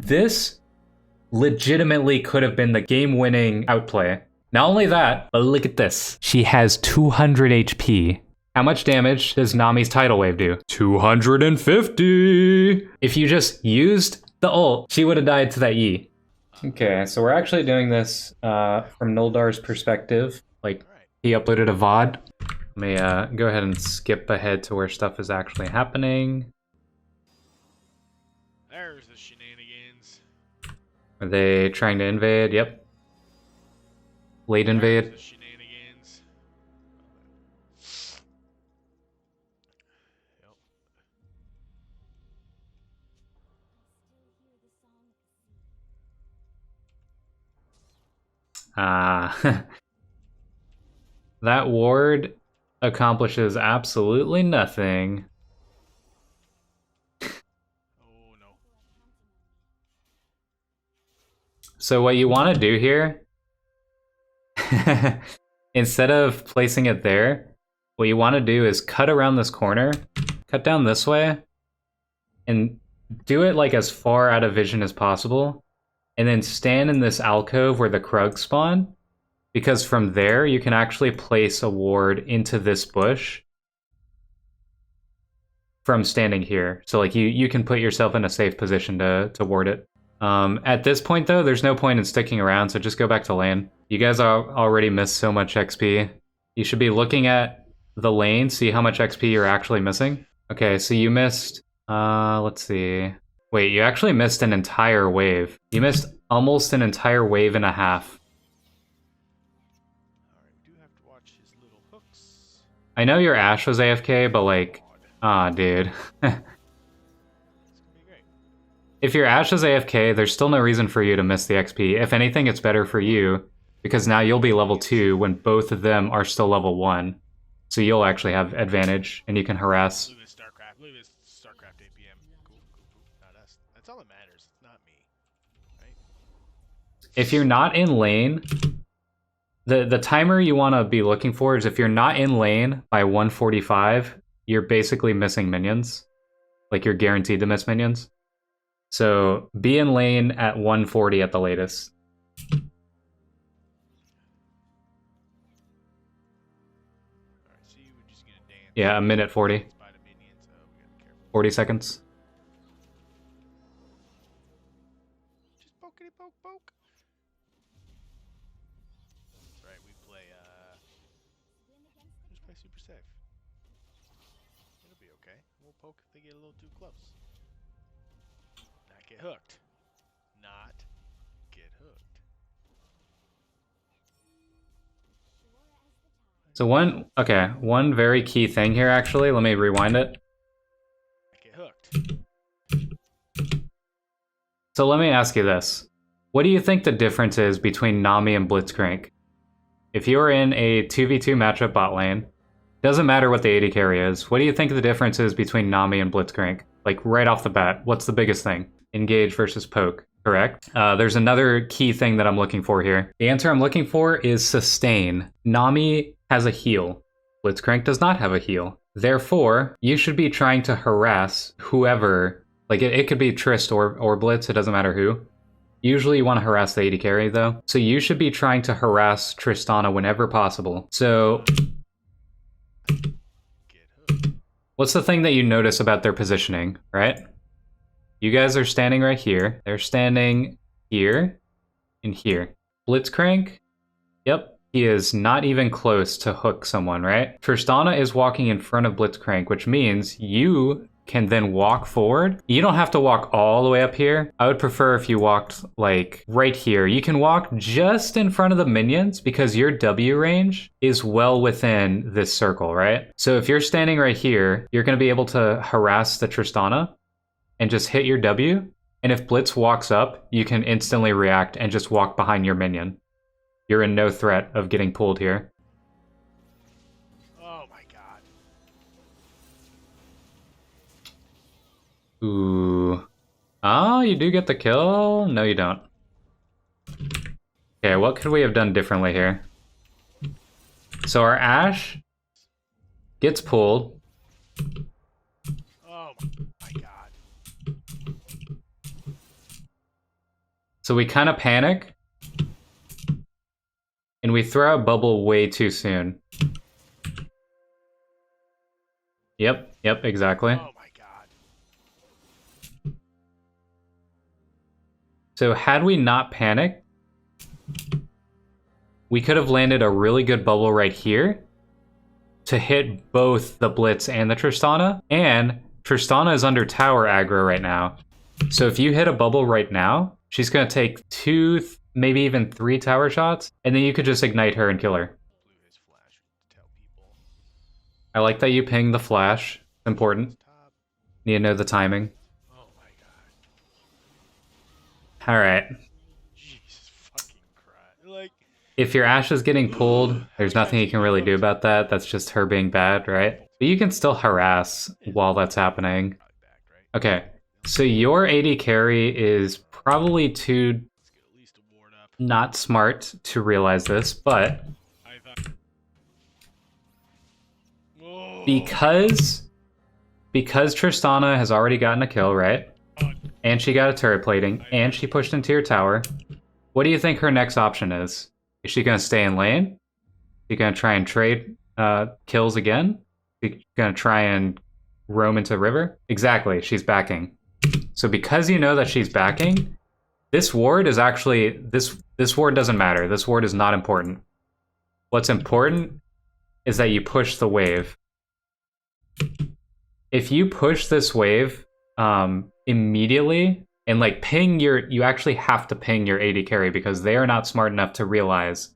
This legitimately could have been the game-winning outplay. Not only that, but look at this. She has 200 HP. How much damage does Nami's Tidal Wave do? 250! If you just used the ult, she would have died to that E. Okay, so we're actually doing this from Noldar's perspective. Like, he uploaded a VOD. Let me go ahead and skip ahead to where stuff is actually happening. There's the shenanigans. Are they trying to invade? Yep. Late invade. There's the shenanigans. That ward accomplishes absolutely nothing. Oh no. So what you want to do here, instead of placing it there, what you want to do is cut around this corner, cut down this way, and do it like as far out of vision as possible, and then stand in this alcove where the Krug spawn, because from there you can actually place a ward into this bush from standing here. So like you can put yourself in a safe position to ward it. At this point though, there's no point in sticking around, so just go back to lane. You guys already missed so much XP. You should be looking at the lane, see how much XP you're actually missing. Okay, so you missed, let's see. Wait, you actually missed an entire wave. You missed almost an entire wave and a half. Alright, we do have to watch his little hooks. I know your Ashe was AFK, but like, dude. If your Ashe is AFK, there's still no reason for you to miss the XP. If anything, it's better for you, because now you'll be level 2 when both of them are still level 1. So you'll actually have advantage, and you can harass. Look at this StarCraft. Look at this StarCraft APM. Cool. No, that's all that matters. It's not me. Right? If you're not in lane, the timer you want to be looking for is if you're not in lane by 145, you're basically missing minions. Like, you're guaranteed to miss minions. So be in lane at 140 at the latest. Alright, so you were just gonna dance. Yeah, a minute 40. 40 seconds. Just pokety poke poke. That's right, we play just play super safe. It'll be okay. We'll poke if they get a little too close. Not get hooked. Not get hooked. So one very key thing here actually, let me rewind it. Not get hooked. So let me ask you this. What do you think the difference is between Nami and Blitzcrank? If you're in a 2v2 matchup bot lane, doesn't matter what the AD carry is, what do you think the difference is between Nami and Blitzcrank? Like right off the bat, what's the biggest thing? Engage versus poke, correct? There's another key thing that I'm looking for here. The answer I'm looking for is sustain. Nami has a heal. Blitzcrank does not have a heal. Therefore, you should be trying to harass whoever, like it could be Trist or Blitz, it doesn't matter who. Usually you want to harass the AD carry though. So you should be trying to harass Tristana whenever possible. So what's the thing that you notice about their positioning, right? You guys are standing right here. They're standing here and here. Blitzcrank, yep, he is not even close to hook someone, right? Tristana is walking in front of Blitzcrank, which means you can then walk forward. You don't have to walk all the way up here. I would prefer if you walked like right here. You can walk just in front of the minions because your W range is well within this circle, right? So if you're standing right here, you're going to be able to harass the Tristana and just hit your W. And if Blitz walks up, you can instantly react and just walk behind your minion. You're in no threat of getting pulled here. Oh my god. Ooh. Oh, you do get the kill? No, you don't. Okay, what could we have done differently here? So our Ashe gets pulled. Oh my god. So we kind of panic. And we throw out bubble way too soon. Yep, exactly. Oh my god. So had we not panicked, we could have landed a really good bubble right here to hit both the Blitz and the Tristana. And Tristana is under tower aggro right now. So if you hit a bubble right now, she's going to take 2, maybe even 3 tower shots, and then you could just ignite her and kill her. Blew his flash to tell people. I like that you ping the flash. Important. Top. Need to know the timing. Oh my god. Alright. Jesus fucking Christ. Like, If your Ashe is getting pulled, there's nothing you can really do about that. That's just her being bad, right? But you can still harass while that's happening. Okay, so your AD carry is probably too let's get at least a ward up. not smart to realize this, but I thought. Whoa. because Tristana has already gotten a kill, right? And she got a turret plating, and she pushed into your tower, what do you think her next option is? Is she gonna stay in lane? Is she gonna try and trade kills again? Is she gonna try and roam into river? Exactly, she's backing. So because you know that she's backing, this ward is actually this ward doesn't matter. This ward is not important. What's important is that you push the wave. If you push this wave immediately and like ping you actually have to ping your AD carry because they are not smart enough to realize.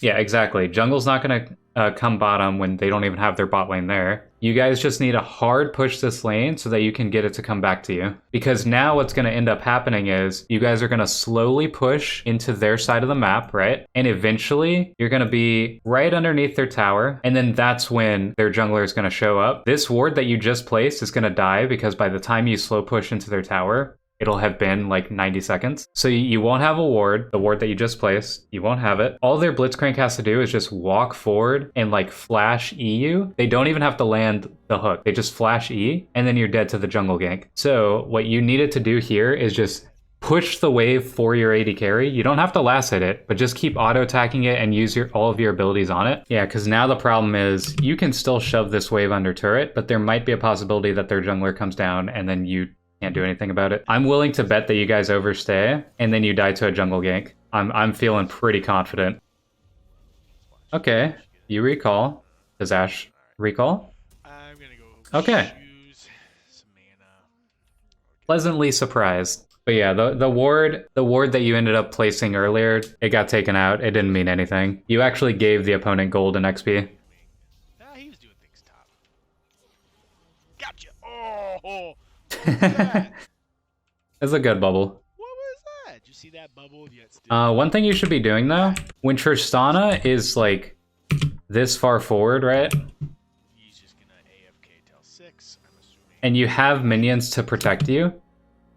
Yeah, exactly. Jungle's not gonna come bottom when they don't even have their bot lane there. You guys just need to hard push this lane so that you can get it to come back to you. Because now what's gonna end up happening is you guys are gonna slowly push into their side of the map, right? And eventually you're gonna be right underneath their tower, and then that's when their jungler is gonna show up. This ward that you just placed is gonna die because by the time you slow push into their tower, it'll have been like 90 seconds. So you won't have a ward, the ward that you just placed, you won't have it. All their Blitzcrank has to do is just walk forward and like flash E you. They don't even have to land the hook. They just flash E and then you're dead to the jungle gank. So what you needed to do here is just push the wave for your AD carry. You don't have to last hit it, but just keep auto attacking it and use all of your abilities on it. Yeah, because now the problem is you can still shove this wave under turret, but there might be a possibility that their jungler comes down and then you can't do anything about it. I'm willing to bet that you guys overstay and then you die to a jungle gank. I'm feeling pretty confident. Okay, you recall. Does Ashe recall? I'm gonna go Okay. choose some mana. Pleasantly surprised. But yeah, the ward that you ended up placing earlier, it got taken out. It didn't mean anything. You actually gave the opponent gold and XP. He was doing things top. Gotcha. Oh. What was that? It's a good bubble. What was that? Did you see that bubble yet still? One thing you should be doing though, when Tristana is like this far forward, right? He's just gonna AFK till 6, I'm assuming. And you have minions to protect you,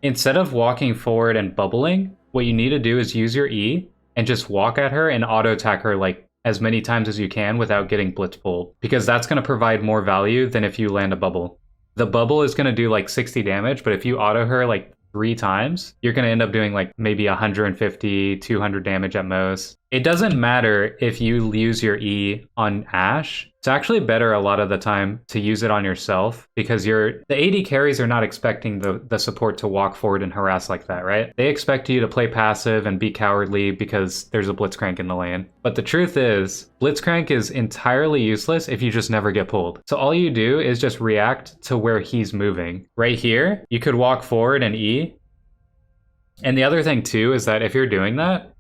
instead of walking forward and bubbling, what you need to do is use your E and just walk at her and auto attack her like as many times as you can without getting blitz pulled, because that's going to provide more value than if you land a bubble. The bubble is going to do like 60 damage, but if you auto her like 3 times, you're going to end up doing like maybe 150, 200 damage at most. It doesn't matter if you use your E on Ashe. It's actually better a lot of the time to use it on yourself because the AD carries are not expecting the support to walk forward and harass like that, right? They expect you to play passive and be cowardly because there's a Blitzcrank in the lane. But the truth is, Blitzcrank is entirely useless if you just never get pulled. So all you do is just react to where he's moving. Right here, you could walk forward and E. And the other thing too is that if you're doing that,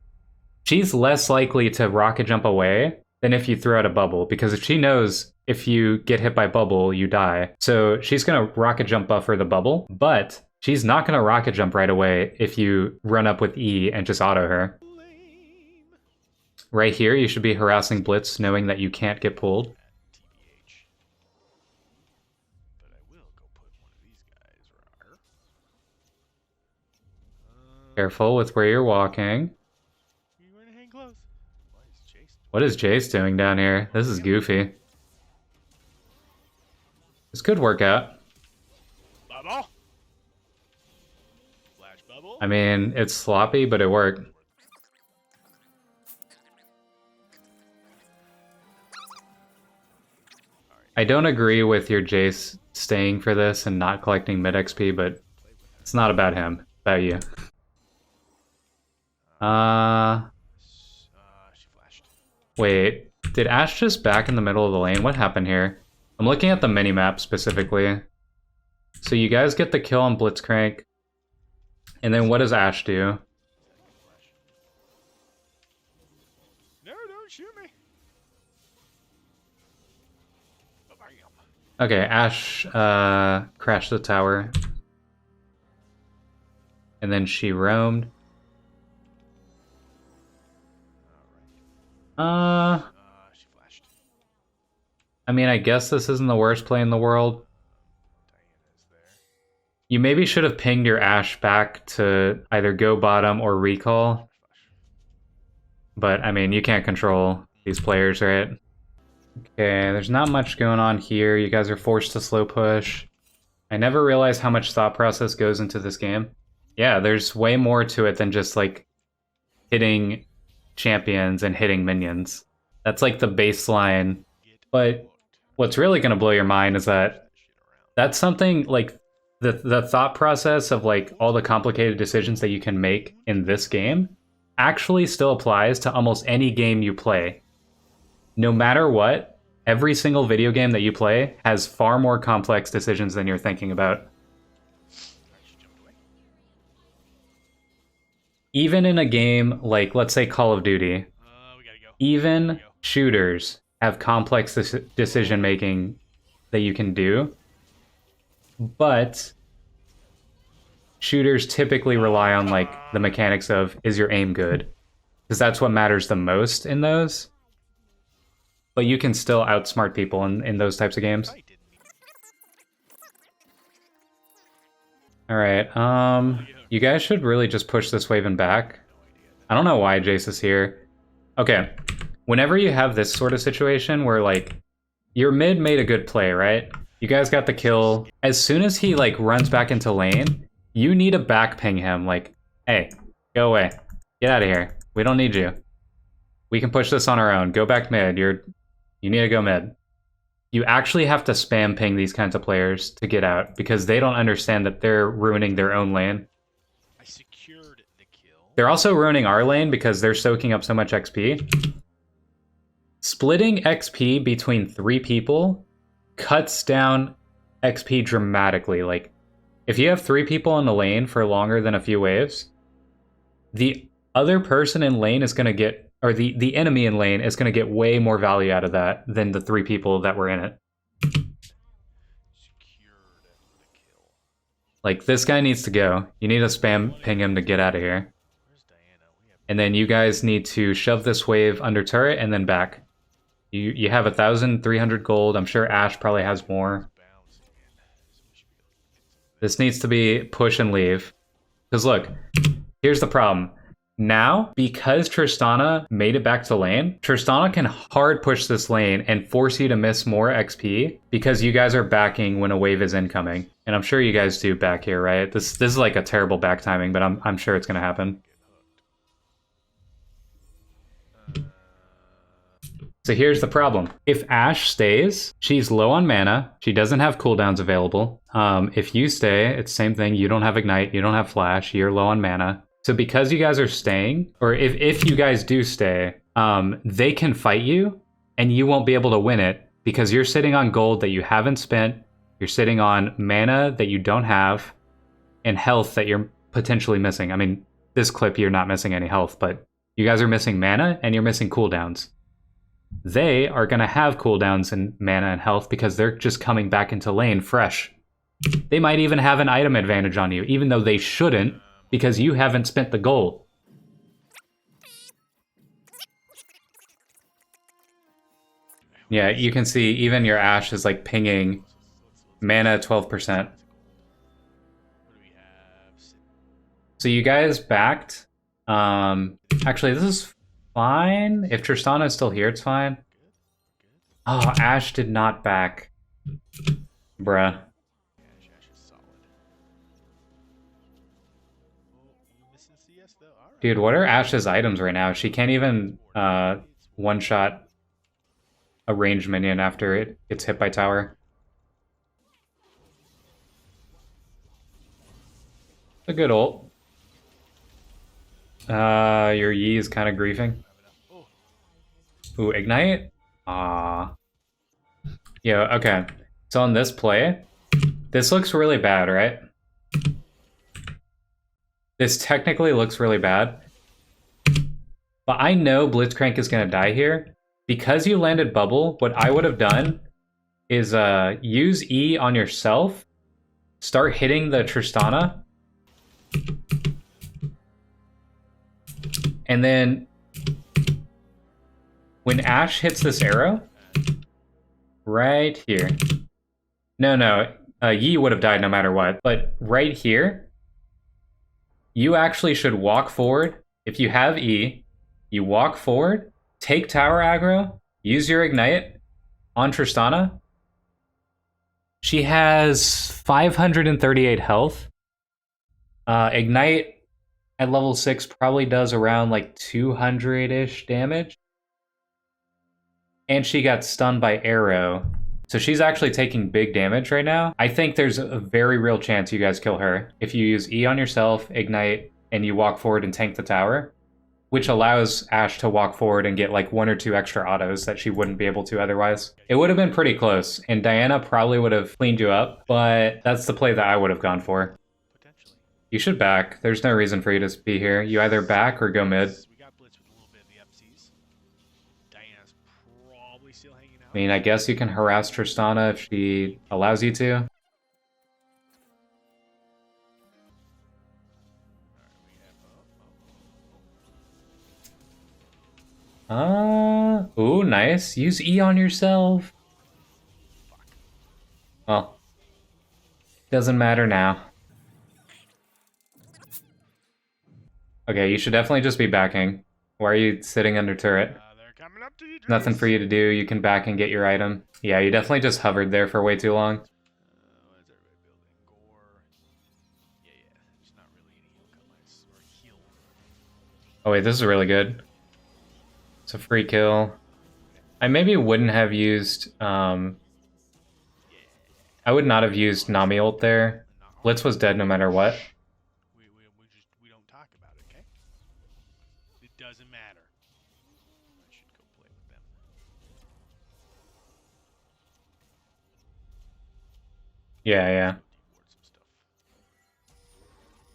she's less likely to rocket jump away than if you throw out a bubble, because if she knows if you get hit by bubble, you die. So she's gonna rocket jump buffer the bubble, but she's not gonna rocket jump right away if you run up with E and just auto her. Lame. Right here, you should be harassing Blitz knowing that you can't get pulled. TBH. But I will go put one of these guys rawr. Careful with where you're walking. You want to hang close? Why is Jace? What is Jace doing down here? This is goofy. This could work out. Bubble. Flash Dodge bubble. I mean, it's sloppy, but it worked. I don't agree with your Jace staying for this and not collecting mid XP, but it's not about him. It's about you. She flashed. Wait. Did Ashe just back in the middle of the lane? What happened here? I'm looking at the minimap specifically. So you guys get the kill on Blitzcrank. And then what does Ashe do? No, don't shoot me. Oh, bam. Okay, Ashe crashed the tower. And then she roamed. She flashed. I mean, I guess this isn't the worst play in the world. Diana's there. You maybe should have pinged your Ashe back to either go bottom or recall. But, I mean, you can't control these players, right? Okay, there's not much going on here. You guys are forced to slow push. I never realized how much thought process goes into this game. Yeah, there's way more to it than just, like, hitting champions and hitting minions. That's, like, the baseline. But what's really going to blow your mind is that that's something, like, the thought process of, like, all the complicated decisions that you can make in this game actually still applies to almost any game you play. No matter what, every single video game that you play has far more complex decisions than you're thinking about. Even in a game like, let's say, Call of Duty, We gotta go. even shooters have complex decision-making that you can do, but shooters typically rely on, like, the mechanics of, is your aim good? Because that's what matters the most in those. But you can still outsmart people in those types of games. Alright, you guys should really just push this wave and back. I don't know why Jace is here. Okay, whenever you have this sort of situation where, like, your mid made a good play, right? You guys got the kill. As soon as he, like, runs back into lane, you need to back ping him, like, hey, go away. Get out of here. We don't need you. We can push this on our own. Go back mid. You need to go mid. You actually have to spam ping these kinds of players to get out because they don't understand that they're ruining their own lane. I secured the kill. They're also ruining our lane because they're soaking up so much XP. Splitting XP between 3 people cuts down XP dramatically. Like, if you have 3 people in the lane for longer than a few waves, the other person in lane is going to get, or the enemy in lane is going to get way more value out of that than the 3 people that were in it. Secured the kill. Like, this guy needs to go. You need to spam ping him to get out of here. Where's Diana? And then you guys need to shove this wave under turret and then back. You have 1,300 gold. I'm sure Ashe probably has more. This needs to be push and leave. Because look, here's the problem. Now, because Tristana made it back to lane, Tristana can hard push this lane and force you to miss more XP because you guys are backing when a wave is incoming. And I'm sure you guys do back here, right? This is like a terrible back timing, but I'm sure it's going to happen. So here's the problem. If Ashe stays, she's low on mana. She doesn't have cooldowns available. If you stay, it's the same thing. You don't have Ignite. You don't have Flash. You're low on mana. So because you guys are staying, or if you guys do stay, they can fight you, and you won't be able to win it because you're sitting on gold that you haven't spent. You're sitting on mana that you don't have, and health that you're potentially missing. I mean, this clip, you're not missing any health, but you guys are missing mana, and you're missing cooldowns. They are going to have cooldowns in mana and health because they're just coming back into lane fresh. They might even have an item advantage on you, even though they shouldn't, because you haven't spent the gold. Yeah, you can see even your Ashe is like pinging mana 12%. So you guys backed. Actually, this is fine. If Tristana is still here, it's fine. Oh, Ashe did not back. Bruh. Missing CS though. All right. Dude, what are Ashe's items right now? She can't even one-shot a ranged minion after it gets hit by tower. A good ult. Your Yi is kind of griefing. Ooh, ignite? Yeah, okay. So on this play, this looks really bad, right? This technically looks really bad. But I know Blitzcrank is gonna die here. Because you landed bubble, what I would have done is use E on yourself, start hitting the Tristana, and then when Ashe hits this arrow, right here. No, Yi would have died no matter what, but right here, you actually should walk forward. If you have E, you walk forward, take tower aggro, use your ignite on Tristana. She has 538 health. Ignite at level 6 probably does around like 200-ish damage. And she got stunned by arrow. So she's actually taking big damage right now. I think there's a very real chance you guys kill her if you use E on yourself, ignite, and you walk forward and tank the tower, which allows Ashe to walk forward and get like 1 or 2 extra autos that she wouldn't be able to otherwise. It would have been pretty close, and Diana probably would have cleaned you up, but that's the play that I would have gone for. Potentially. You should back. There's no reason for you to be here. You either back or go mid. We got Blitz with a little bit of the FCs. Diana's probably still hanging out. I mean, I guess you can harass Tristana if she allows you to. Ooh, nice. Use E on yourself. Well, doesn't matter now. Okay, you should definitely just be backing. Why are you sitting under turret? They're coming up to you. Nothing for you to do. You can back and get your item. Yeah, you definitely just hovered there for way too long. What is everybody building? Gore. Yeah. There's not really any heal combines or heal. Oh wait, this is really good. It's a free kill. I maybe wouldn't have used, I would not have used Nami ult there. Blitz was dead no matter what. We don't talk about it, okay? It doesn't matter. I should go play with them. Yeah. Let's go T-ward some stuff. Let's go T-ward.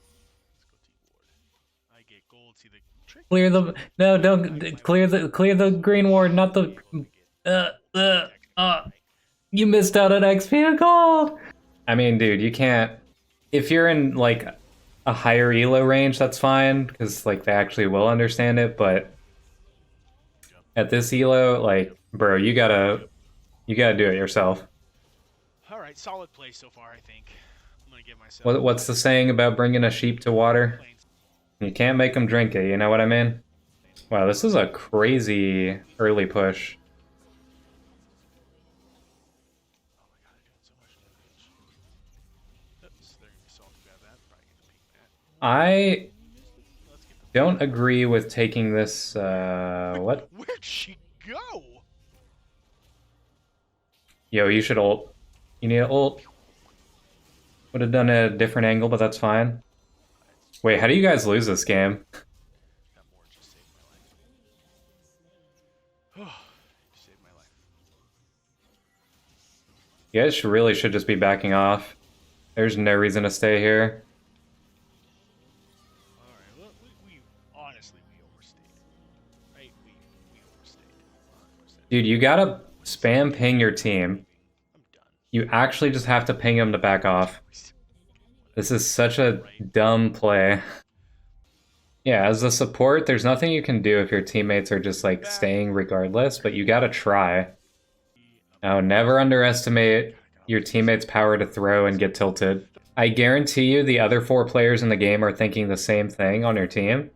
I get gold. See the trick. Clear the no, don't clear the green ward, not the you missed out on XP and gold. I mean, dude, you can't. If you're in like a higher elo range, that's fine because like they actually will understand it. But at this elo, like, bro, you gotta do it yourself. All right, solid play so far. I think I'm gonna give myself. What's the saying about bringing a sheep to water? You can't make them drink it. You know what I mean? Wow, this is a crazy early push. I don't agree with taking this, what? Where'd she go? Yo, you should ult. You need an ult. Would have done a different angle, but that's fine. Wait, how do you guys lose this game? You guys really should just be backing off. There's no reason to stay here. Alright, well, we honestly, we overstayed. Right? We overstayed. 100%. Dude, you gotta spam ping your team. I'm done. You actually just have to ping them to back off. This is such a dumb play. Yeah, as a support, there's nothing you can do if your teammates are just like staying regardless, but you gotta try. Now, never underestimate your teammates' power to throw and get tilted. I guarantee you the other 4 players in the game are thinking the same thing on your team,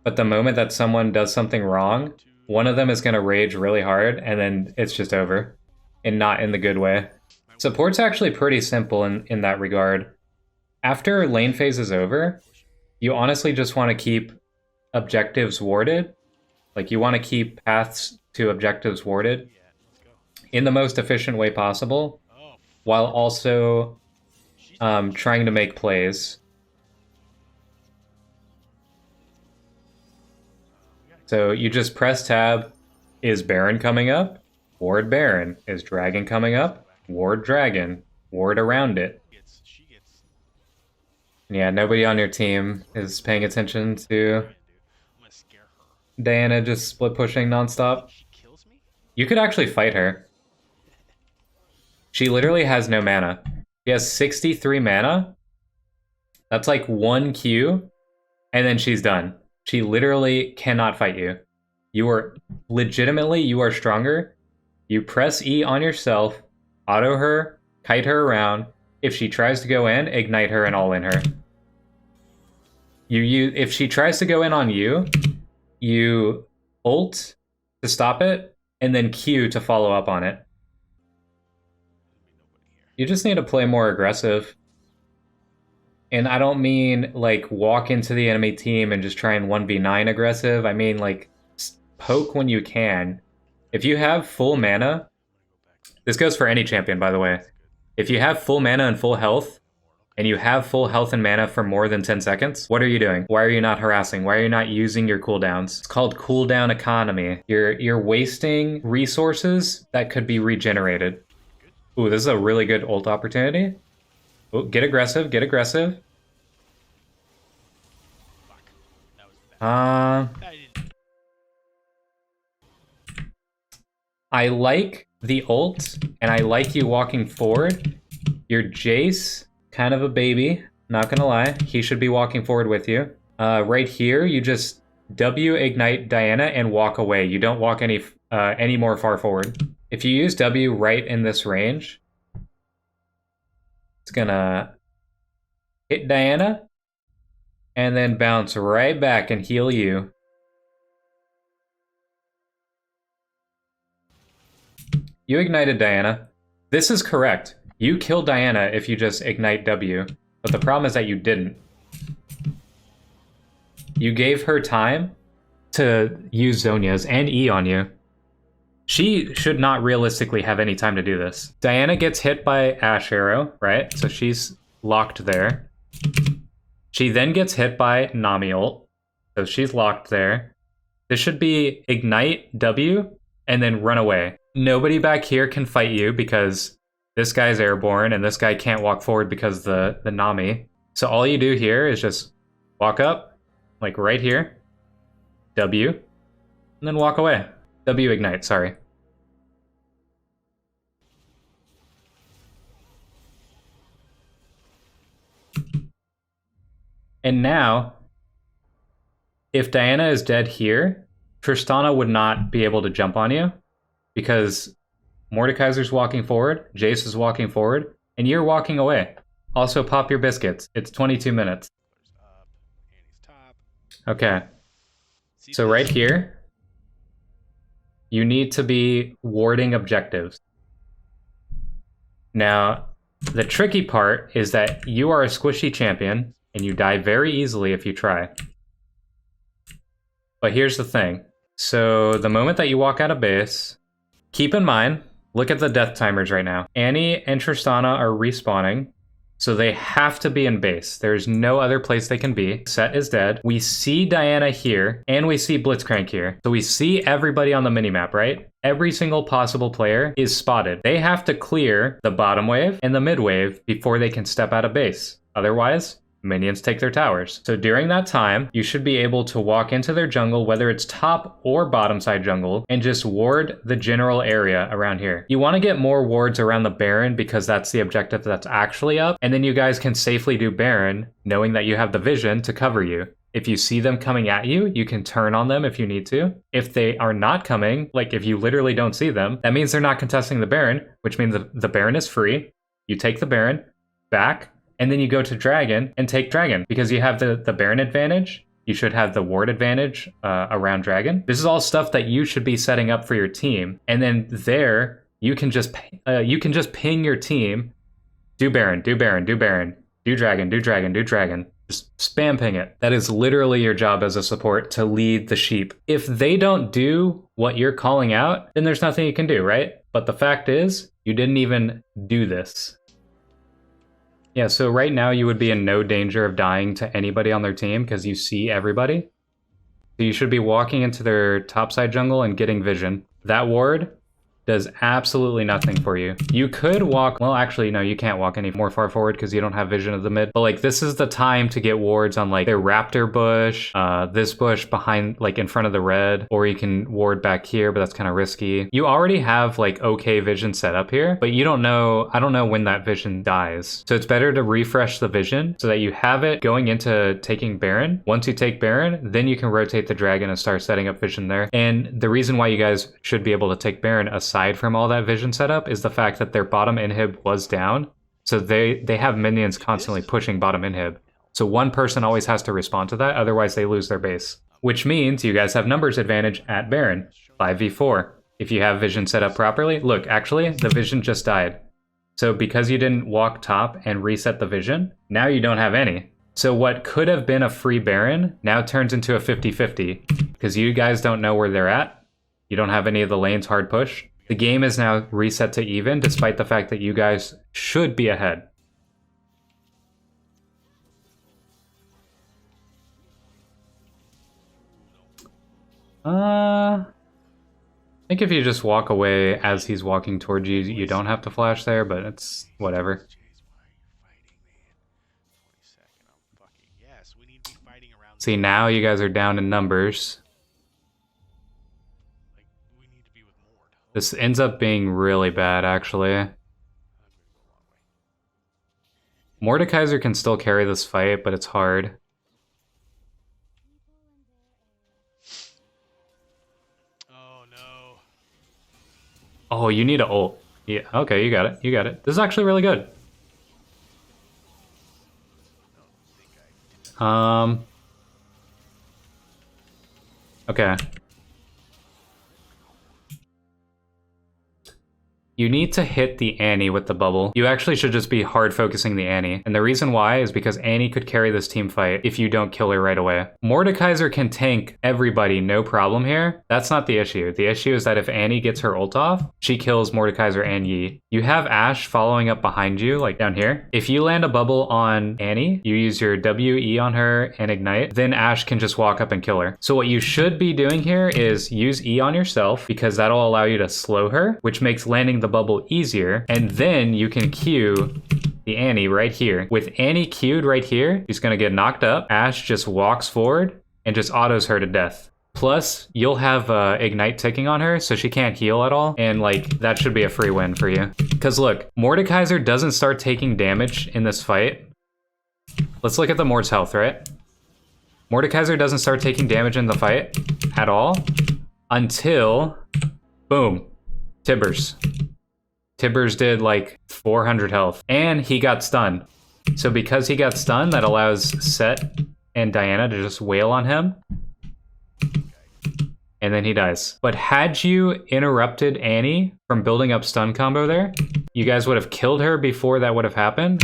but the moment that someone does something wrong, one of them is gonna rage really hard, and then it's just over. And not in the good way. Support's actually pretty simple in that regard. After lane phase is over, you honestly just want to keep objectives warded. Like, you want to keep paths to objectives warded Yeah, let's go. in the most efficient way possible, Oh, while fuck. also She's dead. trying to make plays. We gotta So you just press tab. Is Baron coming up? Ward Baron. Is Dragon coming up? Ward Dragon. Ward around it. She gets. Yeah, nobody on your team is paying attention to Dude, I'm gonna scare her. Diana just split pushing nonstop. She kills me? You could actually fight her. She literally has no mana. She has 63 mana. That's like 1 Q, and then she's done. She literally cannot fight you. You are legitimately, you are stronger. You press E on yourself, auto her, kite her around. If she tries to go in, ignite her and all in her. If she tries to go in on you, you ult to stop it, and then Q to follow up on it. You just need to play more aggressive. And I don't mean like walk into the enemy team and just try and 1v9 aggressive. I mean like poke when you can. If you have full mana, this goes for any champion, by the way. If you have full mana and full health, and you have full health and mana for more than 10 seconds, what are you doing? Why are you not harassing? Why are you not using your cooldowns? It's called cooldown economy. You're wasting resources that could be regenerated. Ooh, this is a really good ult opportunity. Ooh, get aggressive, get aggressive. Fuck. That was bad. I like the ult, and I like you walking forward. Your Jace, kind of a baby, not gonna lie. He should be walking forward with you. Right here, you just W ignite Diana and walk away. You don't walk any more far forward. If you use W right in this range, it's gonna hit Diana and then bounce right back and heal you. You ignited Diana. This is correct. You kill Diana if you just ignite W, but the problem is that you didn't. You gave her time to use Zhonya's and E on you. She should not realistically have any time to do this. Diana gets hit by Ashe Arrow, right? So she's locked there. She then gets hit by Nami ult, so she's locked there. This should be ignite W and then run away. Nobody back here can fight you because this guy's airborne and this guy can't walk forward because the Nami. So all you do here is just walk up, like right here, W, and then walk away. W ignite, sorry. And now, if Diana is dead here, Tristana would not be able to jump on you because Mordekaiser's walking forward, Jace is walking forward, and you're walking away. Also, pop your biscuits. It's 22 minutes. Okay. So right here, you need to be warding objectives. Now, the tricky part is that you are a squishy champion, and you die very easily if you try. But here's the thing. So the moment that you walk out of base, keep in mind, look at the death timers right now. Annie and Tristana are respawning, so they have to be in base. There's no other place they can be. Set is dead. We see Diana here, and we see Blitzcrank here. So we see everybody on the minimap, right? Every single possible player is spotted. They have to clear the bottom wave and the mid wave before they can step out of base. Otherwise, minions take their towers. So during that time, you should be able to walk into their jungle, whether it's top or bottom side jungle, and just ward the general area around here. You want to get more wards around the Baron because that's the objective that's actually up, and then you guys can safely do Baron, knowing that you have the vision to cover you. If you see them coming at you, you can turn on them if you need to. If they are not coming, like if you literally don't see them, that means they're not contesting the Baron, which means the Baron is free. You take the Baron back, and then you go to Dragon and take Dragon. Because you have the Baron advantage, you should have the ward advantage around Dragon. This is all stuff that you should be setting up for your team. And then there, you can just ping your team, do Baron, do Baron, do Baron, do Dragon, do Dragon, do Dragon. Just spam ping it. That is literally your job as a support, to lead the sheep. If they don't do what you're calling out, then there's nothing you can do, right? But the fact is, you didn't even do this. Yeah, so right now you would be in no danger of dying to anybody on their team because you see everybody. So you should be walking into their topside jungle and getting vision. That ward does absolutely nothing for you. You could walk, well actually no, you can't walk any more far forward because you don't have vision of the mid. But like this is the time to get wards on like their raptor bush, this bush behind, like in front of the red, or you can ward back here, but that's kind of risky. You already have like okay vision set up here, but you don't know, I don't know when that vision dies. So it's better to refresh the vision so that you have it going into taking Baron. Once you take Baron, then you can rotate the dragon and start setting up vision there. And the reason why you guys should be able to take Baron aside from all that vision setup is the fact that their bottom inhib was down, so they have minions constantly pushing bottom inhib. So one person always has to respond to that, otherwise they lose their base. Which means you guys have numbers advantage at Baron, 5v4. If you have vision set up properly, look, actually, the vision just died. So because you didn't walk top and reset the vision, now you don't have any. So what could have been a free Baron now turns into a 50-50, because you guys don't know where they're at. You don't have any of the lanes hard push. The game is now reset to even, despite the fact that you guys should be ahead. I think if you just walk away as he's walking towards you, you don't have to flash there, but it's whatever. See, now you guys are down in numbers. This ends up being really bad, actually. Mordekaiser can still carry this fight, but it's hard. Oh, no. Oh, you need an ult. Yeah, okay, you got it. You got it. This is actually really good. Okay. You need to hit the Annie with the bubble. You actually should just be hard focusing the Annie. And the reason why is because Annie could carry this team fight if you don't kill her right away. Mordekaiser can tank everybody, no problem here. That's not the issue. The issue is that if Annie gets her ult off, she kills Mordekaiser and Yi. You have Ashe following up behind you, like down here. If you land a bubble on Annie, you use your WE on her and ignite, then Ashe can just walk up and kill her. So what you should be doing here is use E on yourself, because that'll allow you to slow her, which makes landing the bubble easier, and then you can Q the Annie right here. With Annie queued right here, she's gonna get knocked up. Ashe just walks forward and just autos her to death. Plus, you'll have ignite ticking on her, so she can't heal at all, and like that should be a free win for you. Because look, Mordekaiser doesn't start taking damage in this fight. Let's look at the Mord's health, right? Mordekaiser doesn't start taking damage in the fight at all until, boom, Tibbers. Tibbers did like 400 health, and he got stunned. So because he got stunned, that allows Set and Diana to just wail on him, and then he dies. But had you interrupted Annie from building up stun combo there, you guys would have killed her before that would have happened,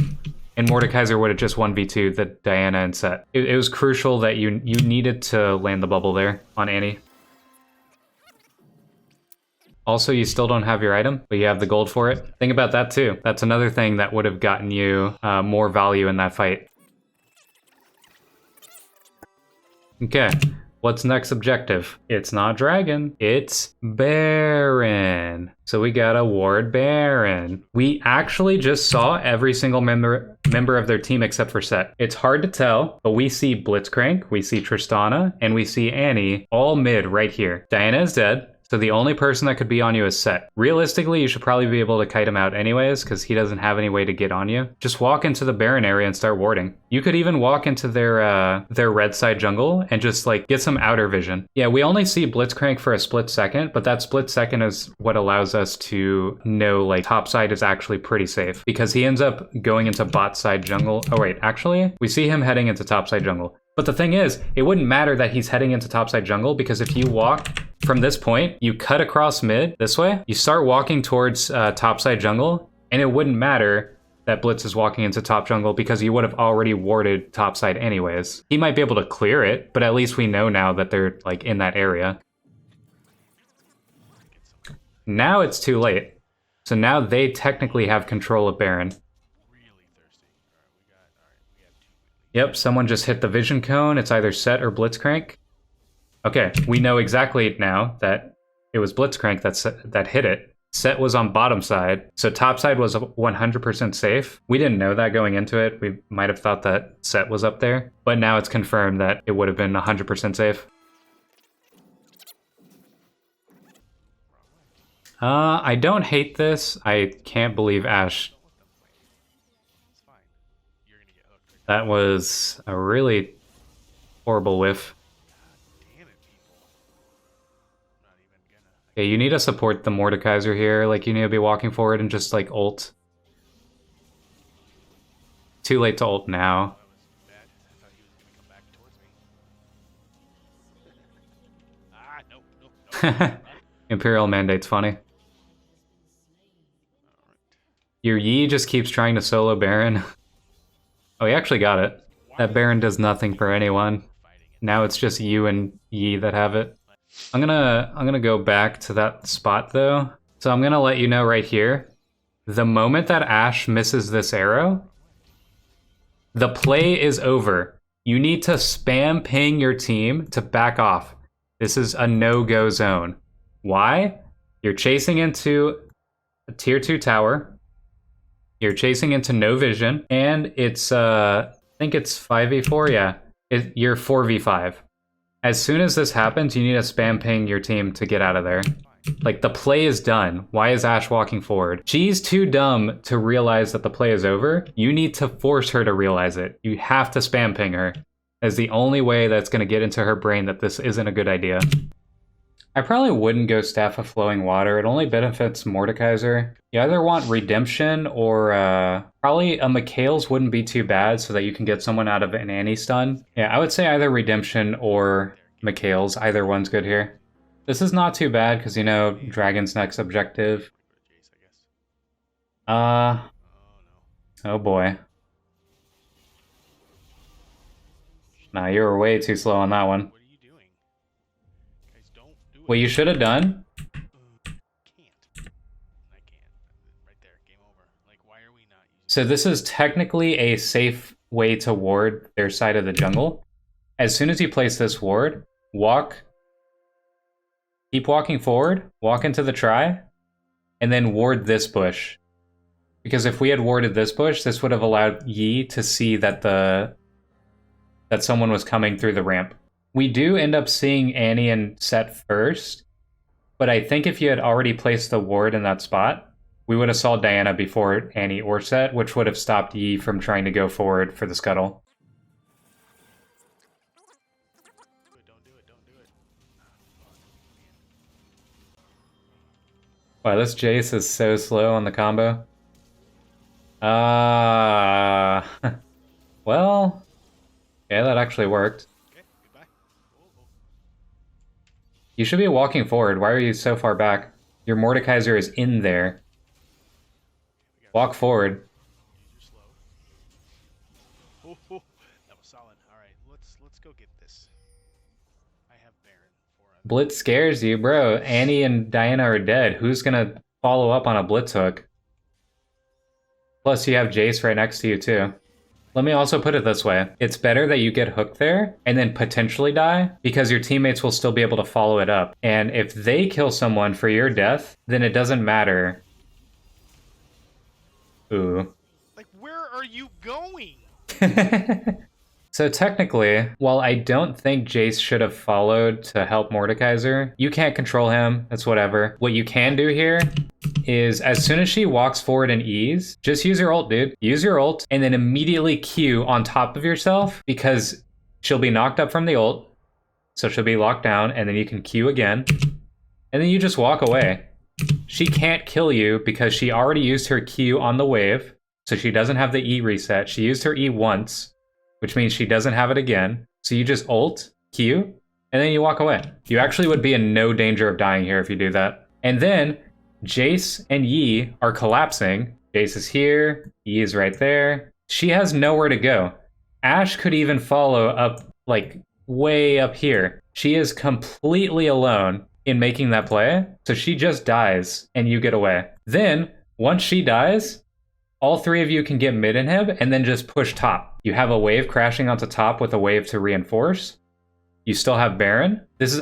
and Mordekaiser would have just 1v2'd the Diana and Set. It was crucial that you needed to land the bubble there on Annie. Also, you still don't have your item, but you have the gold for it. Think about that too. That's another thing that would have gotten you more value in that fight. Okay, what's next objective? It's not Dragon, it's Baron. So we gotta ward Baron. We actually just saw every single member of their team except for Set. It's hard to tell, but we see Blitzcrank, we see Tristana, and we see Annie all mid right here. Diana is dead. So the only person that could be on you is Set. Realistically, you should probably be able to kite him out anyways, because he doesn't have any way to get on you. Just walk into the Baron area and start warding. You could even walk into their red side jungle and just like get some outer vision. Yeah, we only see Blitzcrank for a split second, but that split second is what allows us to know like top side is actually pretty safe, because he ends up going into bot side jungle. Oh wait, actually, we see him heading into top side jungle. But the thing is, it wouldn't matter that he's heading into topside jungle, because if you walk from this point, you cut across mid this way, you start walking towards topside jungle, and it wouldn't matter that Blitz is walking into top jungle because you would have already warded topside anyways. He might be able to clear it, but at least we know now that they're like in that area. Now it's too late. So now they technically have control of Baron. Really thirsty. Alright, we have 2. Yep, someone just hit the vision cone. It's either Set or Blitzcrank. Okay, we know exactly now that it was Blitzcrank that hit it. Set was on bottom side, so top side was 100% safe. We didn't know that going into it. We might have thought that Set was up there, but now it's confirmed that it would have been 100% safe. I don't hate this. I can't believe Ashe. It's fine. You're gonna get hooked. That was a really horrible whiff. Damn it, people. I'm not even gonna. Okay, you need to support the Mordekaiser here. Like, you need to be walking forward and just, like, ult. Too late to ult now. That was bad. I thought he was gonna come back towards me. Nope. Imperial Mandate's funny. Your Yi just keeps trying to solo Baron. Oh, he actually got it. That Baron does nothing for anyone. Now it's just you and Yi that have it. I'm gonna go back to that spot though. So I'm gonna let you know right here. The moment that Ashe misses this arrow, the play is over. You need to spam ping your team to back off. This is a no-go zone. Why? You're chasing into a tier 2 tower. You're chasing into no vision, and it's I think it's 5v4, yeah. You're 4v5. As soon as this happens, you need to spam ping your team to get out of there. Like, the play is done. Why is Ashe walking forward? She's too dumb to realize that the play is over. You need to force her to realize it. You have to spam ping her. That's the only way that's going to get into her brain that this isn't a good idea. I probably wouldn't go Staff of Flowing Water. It only benefits Mordekaiser. You either want Redemption or probably a Mikhail's wouldn't be too bad so that you can get someone out of an Annie stun. Yeah, I would say either Redemption or Mikhail's. Either one's good here. This is not too bad because, you know, Dragon's next objective. Oh boy. Nah, you were way too slow on that one. What are you doing? Guys, don't do it. What you should have done? Can't. I can't. Right there. Game over. Like, why are we not using... So this is technically a safe way to ward their side of the jungle. As soon as you place this ward, keep walking forward, walk into the try, and then ward this bush. Because if we had warded this bush, this would have allowed Yi to see that that someone was coming through the ramp. We do end up seeing Annie and Set first, but I think if you had already placed the ward in that spot, we would have saw Diana before Annie or Set, which would have stopped Yi from trying to go forward for the scuttle. Don't do it. Wow, this Jace is so slow on the combo. Well, yeah, that actually worked. Okay, goodbye. Oh. You should be walking forward. Why are you so far back? Your Mordekaiser is in there. Walk forward. You're slow. Oh, that was solid. All right, let's go get this. I have Baron for a... Blitz scares you, bro. Annie and Diana are dead. Who's gonna follow up on a Blitz hook? Plus, you have Jace right next to you, too. Let me also put it this way. It's better that you get hooked there and then potentially die because your teammates will still be able to follow it up. And if they kill someone for your death, then it doesn't matter. Ooh. Like, where are you going? So technically, while I don't think Jace should have followed to help Mordekaiser, you can't control him, that's whatever. What you can do here is as soon as she walks forward and E's, just use your ult, dude. Use your ult and then immediately Q on top of yourself because she'll be knocked up from the ult. So she'll be locked down and then you can Q again. And then you just walk away. She can't kill you because she already used her Q on the wave. So she doesn't have the E reset. She used her E once, which means she doesn't have it again. So you just ult, Q, and then you walk away. You actually would be in no danger of dying here if you do that. And then Jace and Yi are collapsing. Jace is here. Yi is right there. She has nowhere to go. Ashe could even follow up, like, way up here. She is completely alone in making that play, so she just dies, and you get away. Then, once she dies, all three of you can get mid inhib, and then just push top. You have a wave crashing onto top with a wave to reinforce. You still have Baron. This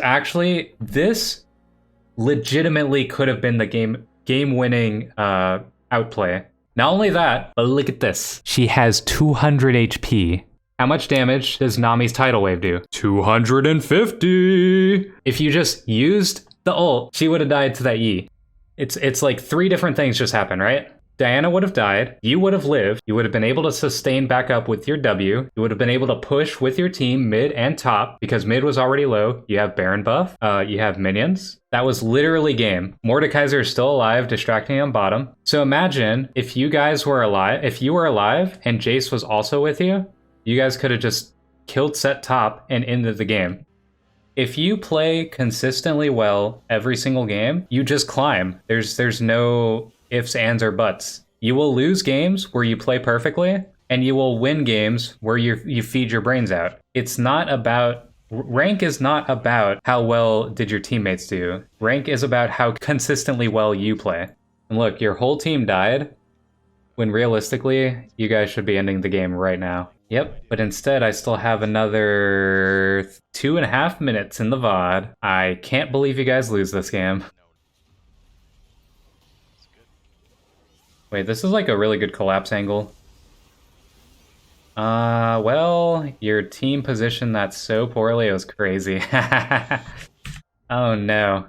legitimately could have been the game-winning outplay. Not only that, but look at this. She has 200 HP. How much damage does Nami's tidal wave do? 250! If you just used the ult, she would have died to that Yi. It's like 3 different things just happened, right? Diana would have died, you would have lived, you would have been able to sustain back up with your W, you would have been able to push with your team mid and top, because mid was already low, you have Baron buff, you have minions. That was literally game. Mordekaiser is still alive, distracting on bottom. So imagine if you guys were alive, if you were alive and Jace was also with you, you guys could have just killed set top and ended the game. If you play consistently well every single game, you just climb. There's no ifs, ands, or buts. You will lose games where you play perfectly, and you will win games where you feed your brains out. It's not about... Rank is not about how well did your teammates do. Rank is about how consistently well you play. And look, your whole team died, when realistically, you guys should be ending the game right now. Yep, but instead I still have another 2.5 minutes in the VOD. I can't believe you guys lose this game. Wait, this is like a really good collapse angle. Well, your team positioned that so poorly, it was crazy. Oh no.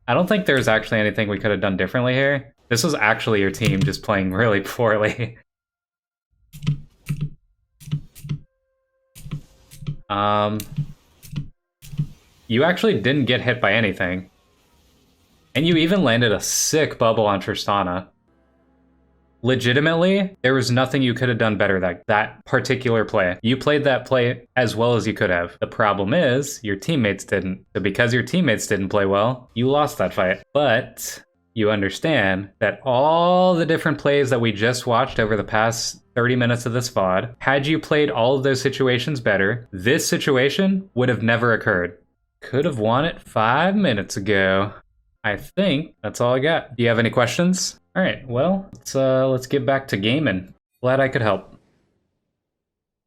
I don't think there's actually anything we could have done differently here. This was actually your team just playing really poorly. You actually didn't get hit by anything. And you even landed a sick bubble on Tristana. Legitimately, there was nothing you could have done better that particular play. You played that play as well as you could have. The problem is, your teammates didn't. So because your teammates didn't play well, you lost that fight. But you understand that all the different plays that we just watched over the past 30 minutes of this VOD, had you played all of those situations better, this situation would have never occurred. Could have won it 5 minutes ago. I think that's all I got. Do you have any questions? All right, well, let's get back to gaming. Glad I could help.